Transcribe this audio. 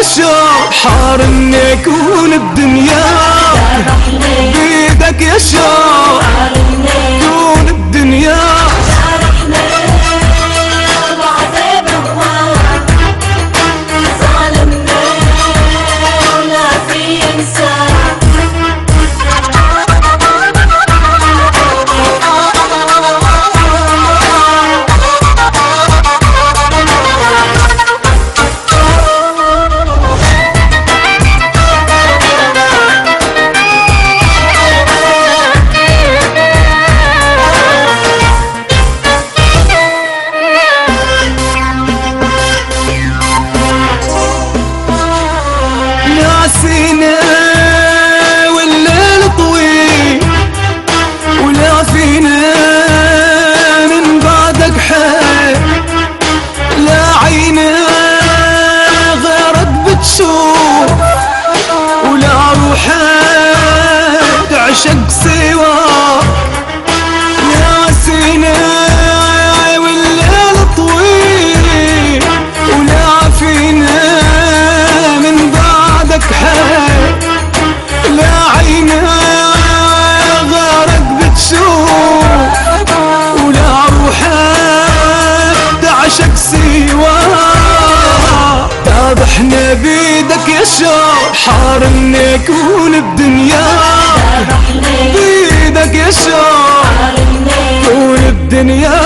شوق حار اني اكون الدنيا بيدك يا شوق كون الدنيا ناسينا والليل طويل ولا فينا من بعدك حيل لا عينا غيرك بتشوف ولا روحك تعشق سواك ناسينا والليل طويل ولا فينا لا عينا غيرك بتشوف ولا روحك تعشق سواك ذابحنا بيدك يا شوق حار اني اكون الدنيا بيدك يا شوق كون الدنيا